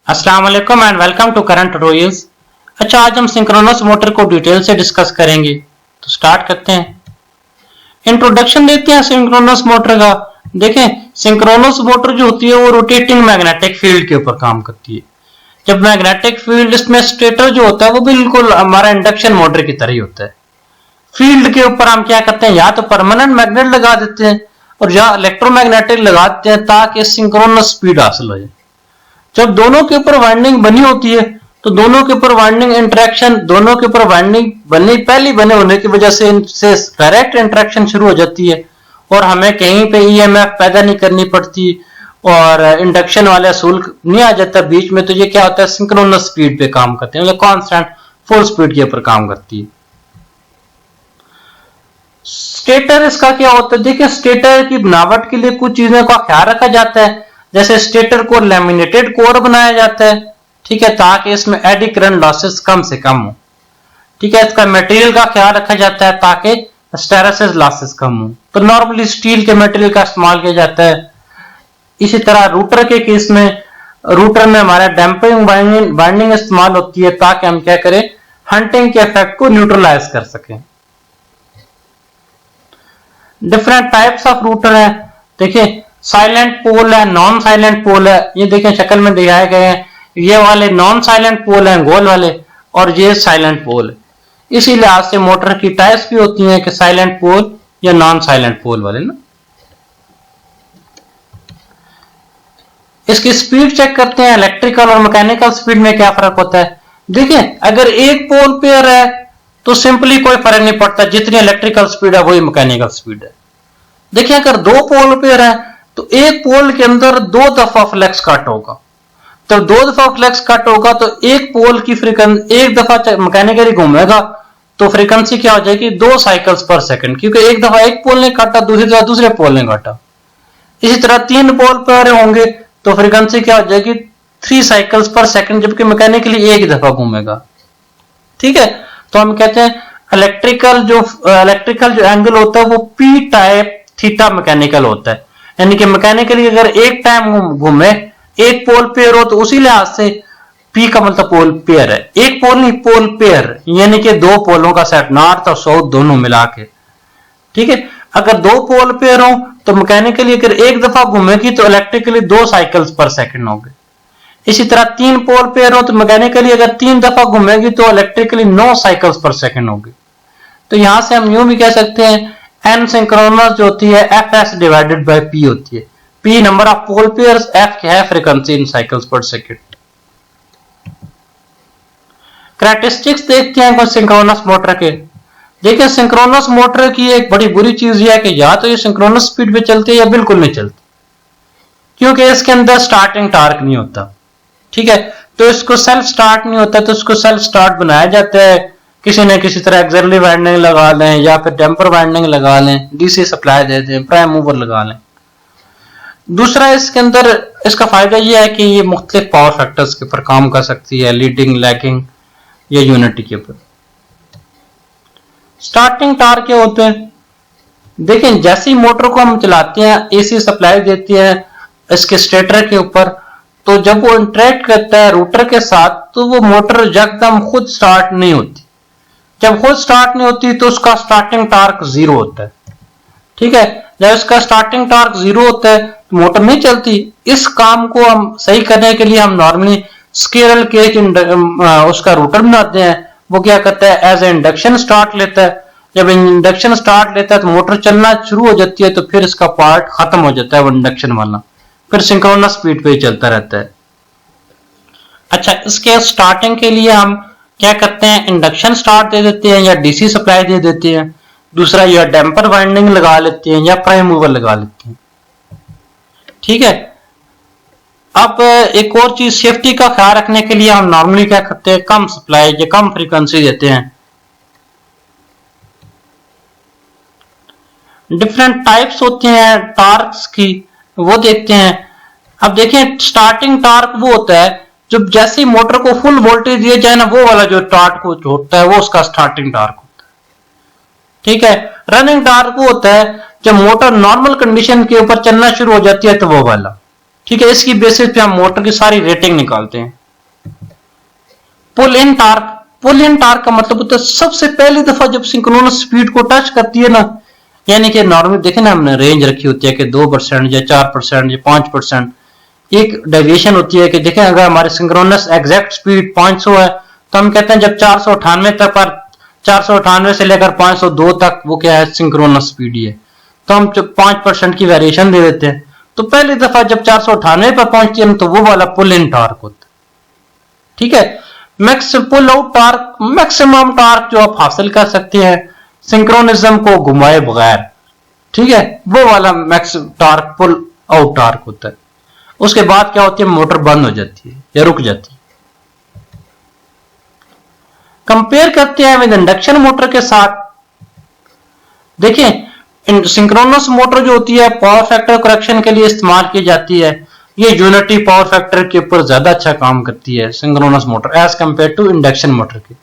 अस्सलाम वालेकुम and welcome to current tutorials. अच्छा, आज हम सिंक्रोनस मोटर को डिटेल से डिस्कस करेंगे, तो स्टार्ट करते हैं। इंट्रोडक्शन देते हैं सिंक्रोनस मोटर का। देखें, सिंक्रोनस मोटर जो होती है वो रोटेटिंग मैग्नेटिक फील्ड के ऊपर काम करती है। जब मैग्नेटिक फील्ड, इसमें स्टेटर जो होता है वो बिल्कुल हमारा इंडक्शन मोटर की तरह ही होता है। फील्ड के ऊपर हम क्या करते हैं, या तो परमानेंट मैग्नेट लगा देते हैं और या इलेक्ट्रोमैग्नेटिक लगा देते हैं ताकि सिंक्रोनस स्पीड हासिल हो जाए। जब दोनों के ऊपर वाइंडिंग बनी होती है तो दोनों के ऊपर वाइंडिंग इंटरेक्शन, दोनों के ऊपर वाइंडिंग पहले बने होने की वजह से इनसे डायरेक्ट इंटरेक्शन शुरू हो जाती है और हमें कहीं पे ईएमएफ पैदा नहीं करनी पड़ती और इंडक्शन वाले असूल नहीं आ जाता बीच में। तो ये क्या होता है, सिंक्रोनस स्पीड पे काम करते हैं, मतलब कांस्टेंट फुल स्पीड के ऊपर काम करती है। स्टेटर इसका क्या होता है, देखिए स्टेटर की बनावट के लिए कुछ चीजों का ख्याल रखा जाता है। जैसे स्टेटर को लैमिनेटेड कोर बनाया जाता है, ठीक है, ताकि इसमें एडी करंट लॉसेस कम से कम हो। ठीक है, इसका मटेरियल का ख्याल रखा जाता है ताकि हिस्टैरिसीस लॉसेस कम हो। तो नॉर्मली स्टील के मटेरियल का इस्तेमाल किया जाता है। इसी तरह रूटर के केस में, रूटर में हमारा डैम्पिंग बाइंडिंग इस्तेमाल होती है ताकि हम क्या करें, हंटिंग के इफेक्ट को न्यूट्रलाइज कर सकें। डिफरेंट टाइप्स ऑफ रूटर है। देखिए, साइलेंट पोल है, नॉन साइलेंट पोल है। ये देखें शक्ल में दिखाए गए हैं, ये वाले नॉन साइलेंट पोल हैं गोल वाले, और ये साइलेंट पोल है। इसी लिहाज से मोटर की टाइप्स भी होती हैं कि साइलेंट पोल या नॉन साइलेंट पोल वाले ना। इसकी स्पीड चेक करते हैं, इलेक्ट्रिकल और मैकेनिकल स्पीड में क्या फर्क होता है। देखिए, अगर एक पोल पेयर है तो सिंपली कोई फर्क नहीं पड़ता, जितनी इलेक्ट्रिकल स्पीड है वही मैकेनिकल स्पीड है। देखिए, अगर दो पोल पेयर है तो एक पोल के अंदर दो दफा फ्लक्स कट होगा। तो दो दफा फ्लक्स कट होगा तो एक पोल की फ्रीक्वेंसी, एक दफा मैकेनिकली घूमेगा तो फ्रीक्वेंसी क्या हो जाएगी, 2 साइकिल्स पर सेकंड, क्योंकि एक दफा एक पोल ने काटा, दूसरी दफा दूसरे पोल ने काटा। इसी तरह 3 पोल पर होंगे तो फ्रीक्वेंसी क्या हो जाएगी, 3 साइकिल्स पर सेकंड, जबकि मैकेनिकली एक दफा घूमेगा। ठीक है, तो हम कहते हैं इलेक्ट्रिकल जो एंगल होता है वो पी टाइप थीटा मैकेनिकल होता है। यानी कि मैकेनिकली अगर एक टाइम घूमे, एक पोल पेयर हो, तो उसी लिहाज से पी का मतलब पोल पेयर है। एक पोल नहीं, पोल पेयर, यानी कि दो पोलों का सेट, नॉर्थ और साउथ दोनों मिला के। ठीक है, अगर दो पोल पेयर हो तो मैकेनिकली अगर एक दफा घूमेगी तो इलेक्ट्रिकली 2 साइकिल्स पर सेकंड होंगे। इसी तरह 3 पोल पेयर हो तो मैकेनिकली अगर 3 दफा घूमेगी तो इलेक्ट्रिकली 9 साइकिल्स पर सेकंड होगी। तो यहां से हम यूं भी कह सकते हैं एन सिंक्रोनस जो होती है Fs डिवाइडेड बाय P होती है। P number of pole pairs, F क्या है frequency in cycles per second. Characteristics देखते हैं कुछ सिंक्रोनस मोटर के। देखिए, सिंक्रोनस मोटर की एक बड़ी बुरी चीज यह है कि या तो ये सिंक्रोनस स्पीड पे चलती है या बिल्कुल नहीं चलती, क्योंकि इसके अंदर स्टार्टिंग टार्क नहीं होता। ठीक है, तो इसको सेल्फ स्टार्ट नहीं होता, तो इसको सेल्फ स्टार्ट बनाया जाता है किसी न किसी तरह। एक्सिलरी वाइंडिंग लगा लें या फिर डैम्पर वाइंडिंग लगा लें, डीसी सप्लाई दे दें, प्राइम मूवर लगा लें। दूसरा, इसके अंदर इसका फायदा यह है कि ये मुख्तलिफ पावर फैक्टर्स के ऊपर काम कर सकती है, लीडिंग, लैगिंग या यूनिटी के ऊपर। स्टार्टिंग टार्क क्या होते हैं, देखें जैसी मोटर को हम चलाते हैं, एसी सप्लाई देती है इसके स्टेटर के ऊपर, तो जब वो इंटरेक्ट करता है रूटर के साथ तो वो मोटर एकदम खुद स्टार्ट नहीं होती। जब खुद स्टार्ट नहीं होती तो उसका स्टार्टिंग टार्क 0 होता है। ठीक है, जब इसका स्टार्टिंग टार्क 0 होता है तो मोटर नहीं चलती। इस काम को हम सही करने के लिए हम नॉर्मली स्केरल केज उसका रूटर बनाते हैं। वो क्या करता है, एज ए इंडक्शन स्टार्ट लेता है। जब इंडक्शन स्टार्ट लेता है तो मोटर चलना शुरू हो जाती है, तो फिर इसका पार्ट खत्म हो जाता है वो इंडक्शन वाला, फिर सिंक्रोनस स्पीड पे ही चलता रहता है। अच्छा, इसके स्टार्टिंग के लिए हम क्या करते हैं, इंडक्शन स्टार्ट दे देते हैं या डीसी सप्लाई दे देते हैं। दूसरा, या डैम्पर वाइंडिंग लगा लेते हैं या प्राइम मूवर लगा लेते हैं। ठीक है, अब एक और चीज, सेफ्टी का ख्याल रखने के लिए हम नॉर्मली क्या करते हैं, कम सप्लाई या कम फ्रीक्वेंसी देते हैं। डिफरेंट टाइप्स होते हैं टार्क्स की, वो देखते हैं। अब देखें, स्टार्टिंग टार्क वो होता है जब जैसे मोटर को फुल वोल्टेज दिया जाए ना, वो वाला जो टार्क को होता है वो उसका स्टार्टिंग टार्क होता है। ठीक है, रनिंग टार्क वो होता है जब मोटर नॉर्मल कंडीशन के ऊपर चलना शुरू हो जाती है तो वो वाला। ठीक है, इसकी बेसिस पे हम मोटर की सारी रेटिंग निकालते हैं। पुल इन टार्क का मतलब होता है सबसे पहली दफा जब सिंक्रोनस स्पीड को टच करती है ना, यानी कि नॉर्मली देखे ना हमने रेंज रखी होती है कि 2% या 4% या 5%, एक डेविएशन होती है कि देखें अगर हमारे सिंक्रोनस एग्जैक्ट स्पीड 500 है तो हम कहते हैं जब 498 तक पर 498 से लेकर 502 तक वो क्या है सिंक्रोनस स्पीड ही है, तो हम जब 5% की वेरिएशन दे देते हैं। तो पहली दफा जब 498 पर पहुंचती है तो वो वाला पुल इन टार्क होता है। ठीक है, pull out torque maximum torque जो आप हासिल कर सकते हैं सिंक्रोनिज्म को घुमाए बगैर, ठीक है, वो वाला max torque pull out torque होता है। उसके बाद क्या होती है, मोटर बंद हो जाती है या रुक जाती है। कंपेयर करते हैं विद इंडक्शन मोटर के साथ। देखिए सिंक्रोनस मोटर जो होती है पावर फैक्टर करेक्शन के लिए इस्तेमाल की जाती है, ये यूनिटी पावर फैक्टर के ऊपर ज्यादा अच्छा काम करती है synchronous motor as compare to induction motor के।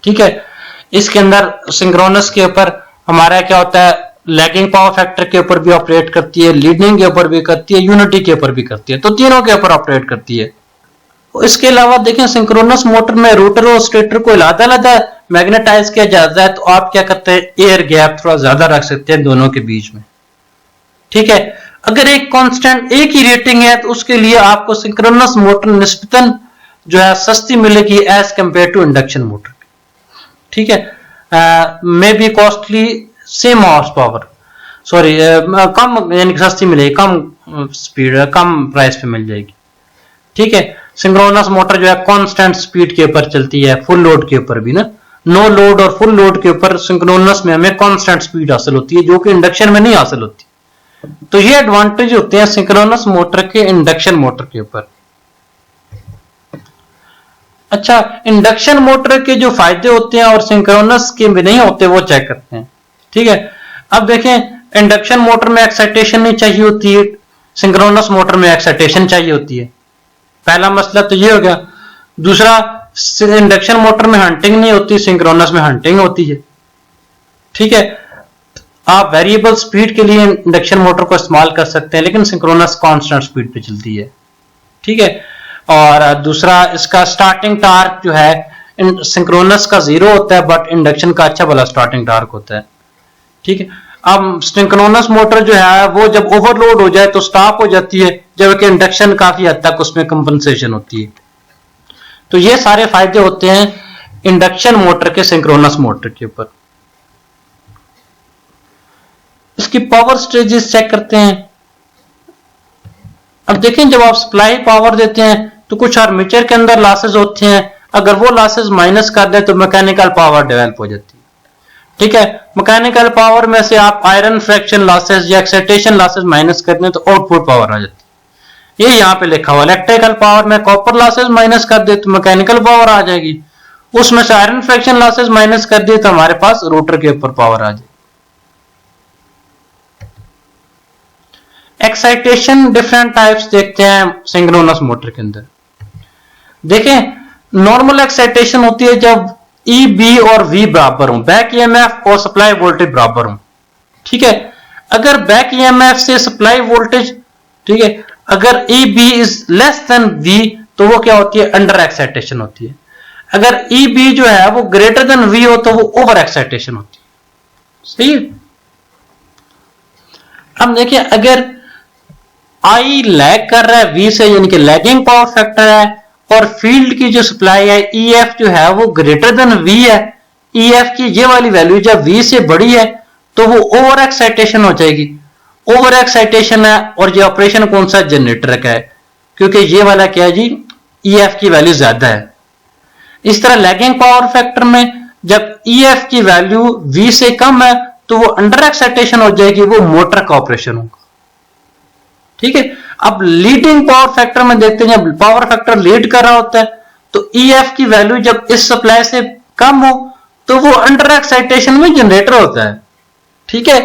ठीक है, इसके अंदर सिंक्रोनस के ऊपर हमारा क्या होता है, लैगिंग पावर फैक्टर के ऊपर भी ऑपरेट करती है, लीडिंग के ऊपर भी करती है, यूनिटी के ऊपर भी करती है, तो तीनों के ऊपर ऑपरेट करती है। इसके अलावा देखें सिंक्रोनस मोटर में रोटर और स्टेटर को अलग-अलग मैग्नेटाइज किया जाता है, तो आप क्या करते हैं, एयर गैप थोड़ा ज्यादा रख सकते हैं दोनों के बीच में। ठीक है, अगर एक कांस्टेंट एक ही रेटिंग है तो उसके लिए आपको सिंक्रोनस मोटर निस्बतन जो है सस्ती मिलेगी as compare to induction motor. ठीक है, may be costly same horse power, sorry कम यानी सस्ती मिलेगी, कम स्पीड कम प्राइस पे मिल जाएगी। ठीक है, सिंक्रोनस मोटर जो है कांस्टेंट स्पीड के ऊपर चलती है, फुल लोड के ऊपर भी ना, नो लोड और फुल लोड के ऊपर सिंक्रोनस में हमें कांस्टेंट स्पीड हासिल होती है जो कि इंडक्शन में नहीं हासिल होती। तो ये एडवांटेज होते हैं सिंक्रोनस मोटर के इंडक्शन मोटर के ऊपर। अच्छा, इंडक्शन मोटर के जो फायदे होते हैं और सिंक्रोनस के भी नहीं होते वो चेक करते हैं। ठीक है, अब देखें इंडक्शन मोटर में एक्साइटेशन नहीं चाहिए होती है, सिंक्रोनस मोटर में एक्साइटेशन चाहिए होती है। पहला मसला तो ये हो गया। दूसरा, इंडक्शन मोटर में हंटिंग नहीं होती, सिंक्रोनस में हंटिंग होती है। ठीक है, आप वेरिएबल स्पीड के लिए इंडक्शन मोटर को इस्तेमाल कर सकते हैं लेकिन सिंक्रोनस कांस्टेंट स्पीड पे चलती है। ठीक है, और दूसरा इसका स्टार्टिंग टार्क जो है सिंक्रोनस का 0 होता है बट इंडक्शन का अच्छा वाला स्टार्टिंग टार्क होता है। ठीक है, अब सिंक्रोनस मोटर जो है वो जब ओवरलोड हो जाए तो स्टॉप हो जाती है, जबकि इंडक्शन काफी हद तक उसमें कंपनसेशन होती है। तो ये सारे फायदे होते हैं इंडक्शन मोटर के सिंक्रोनस मोटर के ऊपर। इसकी पावर स्टेजेस चेक करते हैं। अब देखें जब आप सप्लाई पावर देते हैं तो कुछ आर्मेचर के अंदर लॉसेस होते हैं, अगर वो लॉसेस माइनस कर दे तो मैकेनिकल पावर डेवलप हो जाती है। ठीक है, मैकेनिकल पावर में से आप आयरन फ्रैक्शन लॉसेस या एक्साइटेशन लॉसेस माइनस कर दें तो आउटपुट पावर आ जाती है। ये यहाँ पे लिखा हुआ, इलेक्ट्रिकल पावर में कॉपर लॉसेस माइनस कर दे तो मैकेनिकल पावर आ जाएगी, उसमें से आयरन फ्रैक्शन लॉसेस माइनस कर दिए तो हमारे पास रोटर के ऊपर पावर आ जाएगी। एक्साइटेशन डिफरेंट टाइप्स देखते हैं सिंक्रोनस मोटर के अंदर। देखें नॉर्मल एक्साइटेशन होती है जब ई बी और वी बराबर हो, बैक ईएमएफ और सप्लाई वोल्टेज बराबर हो। ठीक है, अगर बैक ईएमएफ से सप्लाई वोल्टेज, ठीक है, अगर E B is less than V तो वो क्या होती है, अंडर एक्साइटेशन होती है। अगर ई बी जो है वो ग्रेटर देन वी हो तो वो ओवर एक्साइटेशन होती है। सही है। अब देखिए अगर आई लैग कर रहा है वी से, यानी कि लैगिंग पावर फैक्टर है, और फील्ड की जो सप्लाई है ई एफ जो है वो ग्रेटर देन वी है, ई एफ की ये वाली वैल्यू जब वी से बड़ी है तो वो ओवर एक्साइटेशन हो जाएगी। ओवर एक्साइटेशन है और ये ऑपरेशन कौन सा, जनरेटर का है, क्योंकि ये वाला क्या है जी, ई एफ की वैल्यू ज्यादा है। इस तरह लैगिंग पावर फैक्टर में जब ई एफ की वैल्यू वी से कम है तो वो अंडर एक्साइटेशन हो जाएगी, वो मोटर का ऑपरेशन होगा। ठीक है, अब लीडिंग पावर फैक्टर में देखते हैं जब पावर फैक्टर लीड कर रहा होता है तो ई एफ की वैल्यू जब इस सप्लाई से कम हो तो वो अंडर एक्साइटेशन में जनरेटर होता है। ठीक है,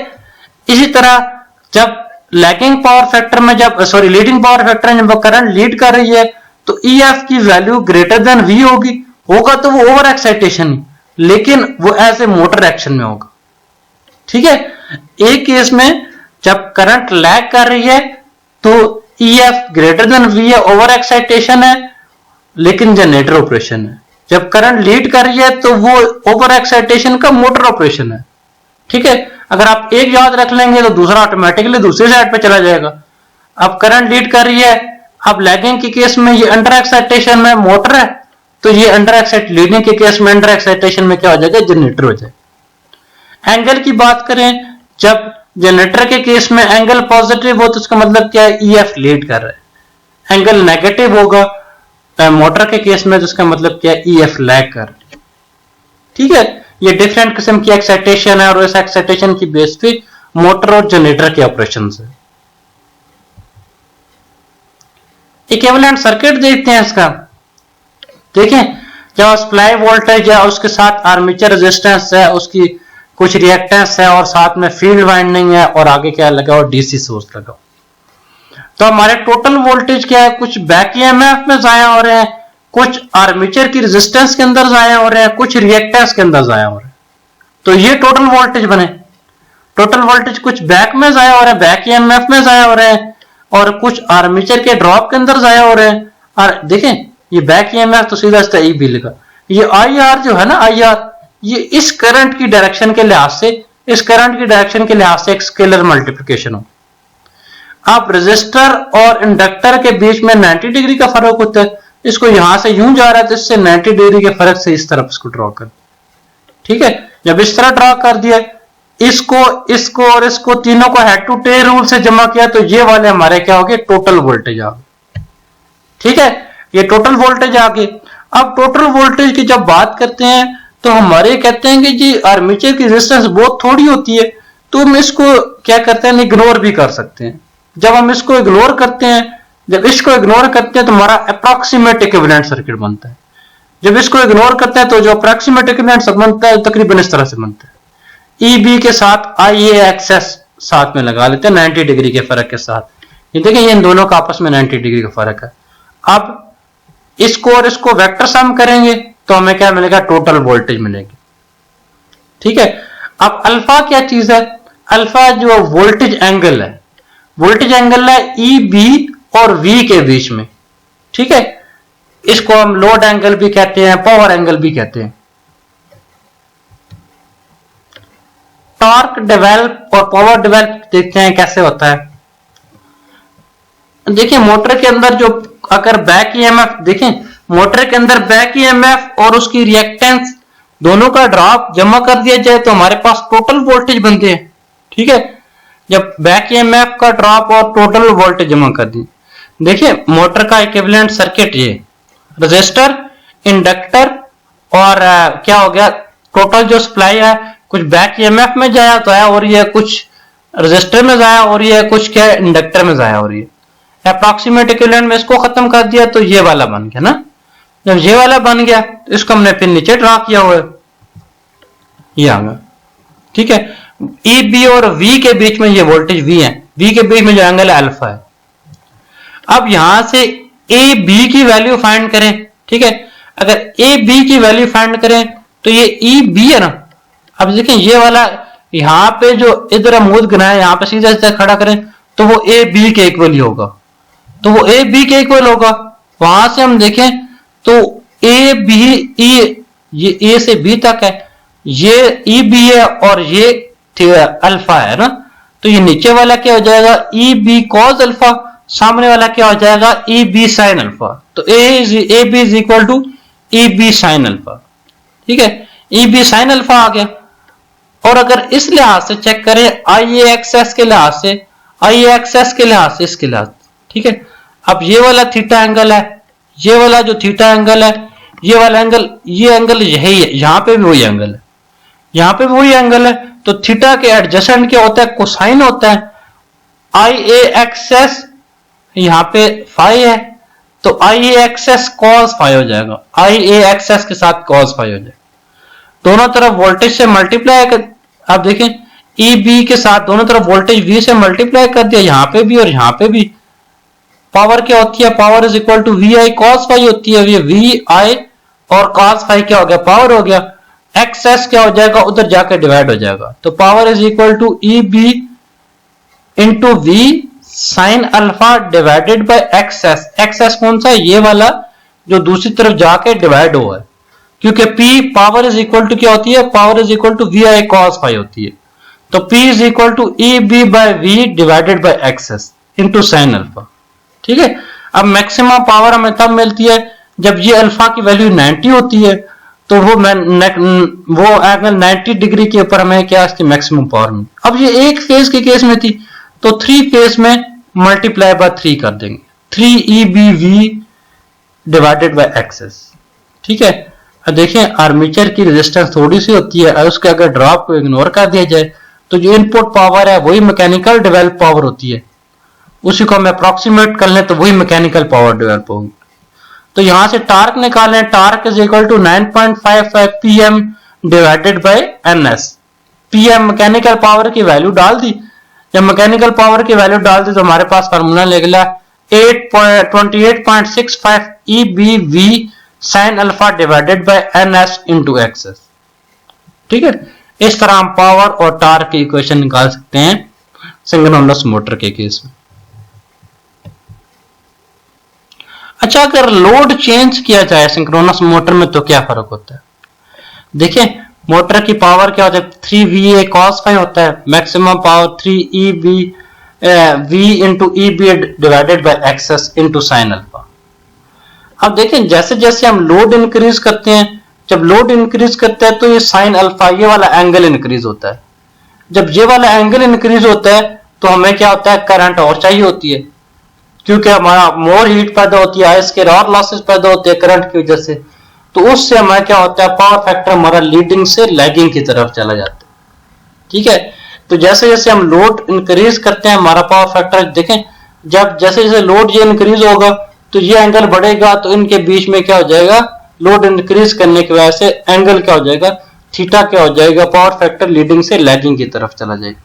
इसी तरह जब लैगिंग पावर फैक्टर में जब लीडिंग पावर फैक्टर में जब करंट लीड कर रही है तो ई एफ की वैल्यू ग्रेटर देन वी होगा तो वो ओवर एक्साइटेशन, लेकिन वो एज ए मोटर एक्शन में होगा। ठीक है, एक केस में जब करंट लैग कर रही है तो E F greater than V है, ओवर एक्साइटेशन है, लेकिन जनरेटर ऑपरेशन है। जब करंट लीड कर रही है तो वो ओवर एक्साइटेशन का मोटर ऑपरेशन है, ठीक है। अगर आप एक याद रख लेंगे तो दूसरा ऑटोमेटिकली दूसरी साइड पे चला जाएगा। अब करंट लीड कर रही है, अब लैगिंग के केस में ये अंडर एक्साइटेशन में मोटर है, तो ये अंडर एक्साइट लीडिंग के केस में अंडर एक्साइटेशन में क्या हो जाएगा, जनरेटर हो जाएगा। एंगल की बात करें, जब जनरेटर के केस में एंगल पॉजिटिव हो तो उसका मतलब क्या है, ईएफ लीड कर रहा है। एंगल नेगेटिव होगा मोटर के केस में तो उसका मतलब क्या है, ईएफ लैग कर रहा है, ठीक है। ये डिफरेंट किस्म की एक्साइटेशन है और इस एक्साइटेशन की बेस पे मोटर और जनरेटर के ऑपरेशन है। इक्विवेलेंट सर्किट देखते हैं इसका। देखें, जब सप्लाई वोल्टेज है, उसके साथ आर्मेचर रेजिस्टेंस है, उसकी कुछ रिएक्टेंस है और साथ में फील्ड वाइंडिंग है और आगे क्या लगा और डीसी सोर्स लगा, तो हमारे टोटल वोल्टेज क्या है, कुछ बैक ईएमएफ में जाया हो रहे हैं, कुछ आर्मेचर की रेजिस्टेंस के अंदर जाया हो रहे हैं, कुछ रिएक्टेंस के अंदर जाया हो रहे हैं, तो ये टोटल वोल्टेज बने। टोटल वोल्टेज कुछ बैक में जाया हो रहा है, बैक ईएमएफ में जाया हो रहे हैं, और कुछ आर्मेचर के ड्रॉप के अंदर जाया हो रहे हैं। और देखें, ये बैक ईएमएफ तो सीधा सीधा ई बी लिखा, ये आई आर जो है ना, आई आर, ये इस करंट की डायरेक्शन के लिहाज से, इस करंट की डायरेक्शन के लिहाज से एक स्केलर मल्टीप्लिकेशन हो। आप रेजिस्टर और इंडक्टर के बीच में 90 डिग्री का फर्क होता है, इसको यहां से यूं जा रहा है तो इससे 90 डिग्री के फर्क से इस तरफ इसको ड्रॉ कर, ठीक है। जब इस तरह ड्रॉ कर दिया, इसको इसको और इसको तीनों को हेड टू टेल रूल से जमा किया, तो ये वाले हमारे क्या हो गए, टोटल वोल्टेज आ गए, ठीक है। ये टोटल वोल्टेज आ गए। अब टोटल वोल्टेज की जब बात करते हैं तो हमारे कहते हैं कि जी आर्मेचर की रेजिस्टेंस बहुत थोड़ी होती है, तो हम इसको क्या करते हैं, इग्नोर भी कर सकते हैं। जब हम इसको इग्नोर करते हैं, जब इसको इग्नोर करते हैं तो हमारा अप्रॉक्सीमेट इक्विवेलेंट सर्किट बनता है। जब इसको इग्नोर करते हैं तो जो अप्रॉक्सीमेट इक्विवेलेंट बनता है तकरीबन इस तरह से बनता है। ई बी के साथ आई ए एक्सेस साथ में लगा लेते हैं 90 डिग्री के फर्क के साथ। ये देखें, ये इन दोनों का आपस में 90 डिग्री का फर्क है। अब इसको और इसको वेक्टर सम करेंगे तो हमें क्या मिलेगा, टोटल वोल्टेज मिलेगी, ठीक है। अब अल्फा क्या चीज है, अल्फा जो वोल्टेज एंगल है, वोल्टेज एंगल है ई बी और वी के बीच में, ठीक है। इसको हम लोड एंगल भी कहते हैं, पावर एंगल भी कहते हैं। टॉर्क डेवलप और पावर डेवलप देखते हैं कैसे होता है। देखिए, मोटर के अंदर जो अगर बैक ईएमएफ देखें, मोटर के अंदर बैक ईएमएफ और उसकी रिएक्टेंस दोनों का ड्रॉप जमा कर दिया जाए तो हमारे पास टोटल वोल्टेज बनते हैं, ठीक है। जब बैक ईएमएफ का ड्रॉप और टोटल वोल्टेज जमा कर दिए, देखिए मोटर का इक्विवेलेंट सर्किट ये रेजिस्टर, इंडक्टर और क्या हो गया, टोटल जो सप्लाई है, कुछ बैक ईएमएफ में जाया तो है और ये कुछ रेजिस्टर में जाया और ये कुछ क्या इंडक्टर में जाया और ये अप्रॉक्सीमेट इक्विवेलेंट में इसको खत्म कर दिया तो ये वाला बन गया ना। जब ये वाला बन गया तो इसको हमने फिर नीचे ड्रा किया हुआ है, ये आ गया, ठीक है। ई बी और वी के बीच में ये वोल्टेज वी है, वी के बीच में जो एंगल है अल्फा है। अब यहां से ए बी की वैल्यू फाइंड करें, ठीक है। अगर ए बी की वैल्यू फाइंड करें तो ये ई बी है ना। अब देखें, ये वाला यहां पे जो इधर हम मुद गिनाए, यहां पे सीधा सीधा खड़ा करें तो वो ए बी के इक्वल ही होगा, तो वो ए बी के इक्वल होगा। वहां से हम देखें तो ए बी ई, ये ए से बी तक है, ये ई बी है और ये अल्फा है ना, तो ये नीचे वाला क्या हो जाएगा, ई बी कॉस अल्फा, सामने वाला क्या हो जाएगा, ई बी साइन अल्फा। तो A B is equal to E B sine alpha, ठीक है। ई बी साइन अल्फा आ गया। और अगर इस लिहाज से चेक करें, आई ए एक्सेस के लिहाज से, आई ए एक्सेस के लिहाज से, इसके लिहाज, ठीक है। अब ये वाला थीटा एंगल है, ये वाला जो थीटा एंगल है, ये वाला एंगल, ये एंगल यही है, यहां पे भी वही एंगल है, यहां पे भी वही एंगल है। तो थीटा के एडजेसेंट क्या होता है, कोसाइन होता है। आई ए एक्सेस यहां पे फाई है, तो आई ए एक्सेस कॉस फाई हो जाएगा, आई ए एक्सेस के साथ कॉस फाई हो जाएगा। दोनों तरफ वोल्टेज से मल्टीप्लाई कर, आप देखें ई बी के साथ दोनों तरफ वोल्टेज वी से मल्टीप्लाई कर दिया, यहां पे भी और यहां पे भी। पावर क्या होती है, power is equal to V I cos phi होती है, ये वी आई और कॉस फाई क्या हो गया, पावर हो गया। एक्सेस क्या हो जाएगा, उधर जाकर डिवाइड हो जाएगा, तो power is equal to E B into V sine alpha divided by XS. XS कौन सा है, ये वाला जो दूसरी तरफ जाके डिवाइड हुआ है, क्योंकि P power is equal to क्या होती है, power is equal to VI cos phi होती है। तो P is equal to EB by V divided by XS into sine alpha. ठीक है, अब मैक्सिमम पावर हमें तब मिलती है जब ये अल्फा की वैल्यू 90 होती है, तो वो एंगल 90 डिग्री के ऊपर हमें क्या इसकी मैक्सिमम पावर मिली। अब ये एक फेज के केस में थी, तो 3 फेज में मल्टीप्लाई बाय 3 कर देंगे, 3EBV डिवाइडेड बाय XS। ठीक है, अब देखें आर्मेचर की रेजिस्टेंस थोड़ी सी होती है, उसके अगर ड्रॉप को इग्नोर कर दिया जाए तो जो इनपुट पावर है वही मैकेनिकल डेवलप पावर होती है, उसी को हम अप्रोक्सीमेट कर लें तो वही मैकेनिकल पावर डेवलप होगी। तो यहां से टार्क निकालें, torque is equal to 9.55 PM divided by NS। PM mechanical power की वैल्यू डाल दी, जब मैकेनिकल पावर की वैल्यू डाल दी तो हमारे पास फार्मूला निकला 28.65 EBV sign alpha divided by NS into XS। ठीक है, इस तरह हम पावर और टार्क की इक्वेशन निकाल सकते हैं सिंक्रोनस मोटर के केस में। अच्छा, अगर लोड चेंज किया जाए सिंक्रोनस मोटर में तो क्या फर्क होता है? देखिए मोटर की पावर क्या होता है, 3VA cos phi होता है, maximum power 3EB into EB divided by XS into sine alpha. अब देखें जैसे जैसे हम लोड इंक्रीज करते हैं, जब लोड इंक्रीज करता है तो ये साइन अल्फा ये वाला एंगल इंक्रीज होता है। जब ये वाला एंगल इंक्रीज होता है तो हमें क्या होता है, करंट और चाहिए होती है, क्योंकि हमारा मोर हीट पैदा होती है, इसके और लॉसेस पैदा होते हैं करंट की वजह से, तो उससे हमारा क्या होता है, पावर फैक्टर हमारा लीडिंग से लैगिंग की तरफ चला जाता है। ठीक है, तो जैसे जैसे हम लोड इंक्रीज करते हैं हमारा पावर फैक्टर, देखें जब जैसे जैसे लोड ये इंक्रीज होगा तो ये एंगल बढ़ेगा, तो इनके बीच में क्या हो जाएगा, लोड इंक्रीज करने की वजह से एंगल क्या हो जाएगा, थीटा क्या हो जाएगा, पावर फैक्टर लीडिंग से लैगिंग की तरफ चला जाएगा।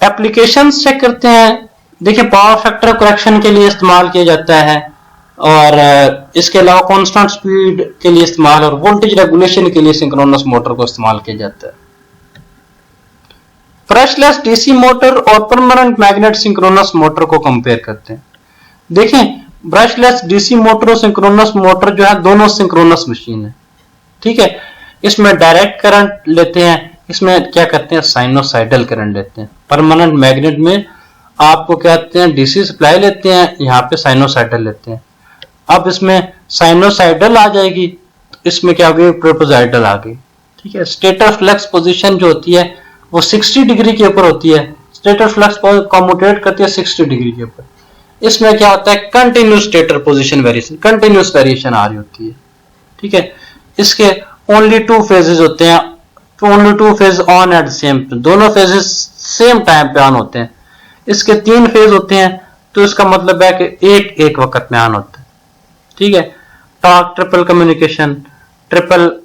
एप्लीकेशन चेक करते हैं। देखिए पावर फैक्टर करेक्शन के लिए इस्तेमाल किया जाता है, और इसके अलावा कांस्टेंट स्पीड के लिए इस्तेमाल और वोल्टेज रेगुलेशन के लिए सिंक्रोनस मोटर को इस्तेमाल किया जाता है। ब्रशलेस डीसी मोटर और परमानेंट मैग्नेट सिंक्रोनस मोटर को कंपेयर करते हैं। देखें ब्रशलेस डीसी मोटर और सिंक्रोनस मोटर जो है दोनों सिंक्रोनस मशीन है। ठीक है, इसमें डायरेक्ट करंट लेते हैं, इसमें क्या करते हैं, साइनोसाइडल करंट लेते हैं। परमानेंट मैग्नेट में आपको क्या कहते हैं, डीसी सप्लाई लेते हैं, यहाँ पे साइनोसाइडल लेते हैं। अब इसमें साइनोसाइडल आ जाएगी, इसमें क्या होगी, ट्रोपोजाइडल आ गई। ठीक है, स्टेटर फ्लक्स पोजीशन जो होती है वो 60 डिग्री के ऊपर होती है, स्टेटर फ्लक्स कम्यूटेट करती है 60 डिग्री के ऊपर। इसमें क्या होता है, continuous stator position variation, continuous variation आ रही होती है। ठीक है, इसके ओनली 2 फेजेस होते हैं, only 2 phase on at same, दोनों फेजेस सेम टाइम पे ऑन होते हैं। इसके 3 फेज होते हैं, तो इसका मतलब है कि एक वक्त में ऑन होता है। ठीक है, torque triple communication, triple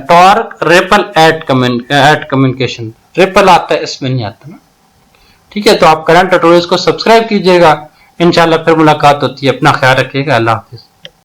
torque ripple at communication, ripple आता है इसमें नहीं आता ना। ठीक है, तो आप करंट ट्यूटोरियल्स को सब्सक्राइब कीजिएगा, इंशाल्लाह फिर मुलाकात होती है। अपना ख्याल रखिएगा, अल्लाह हाफिज।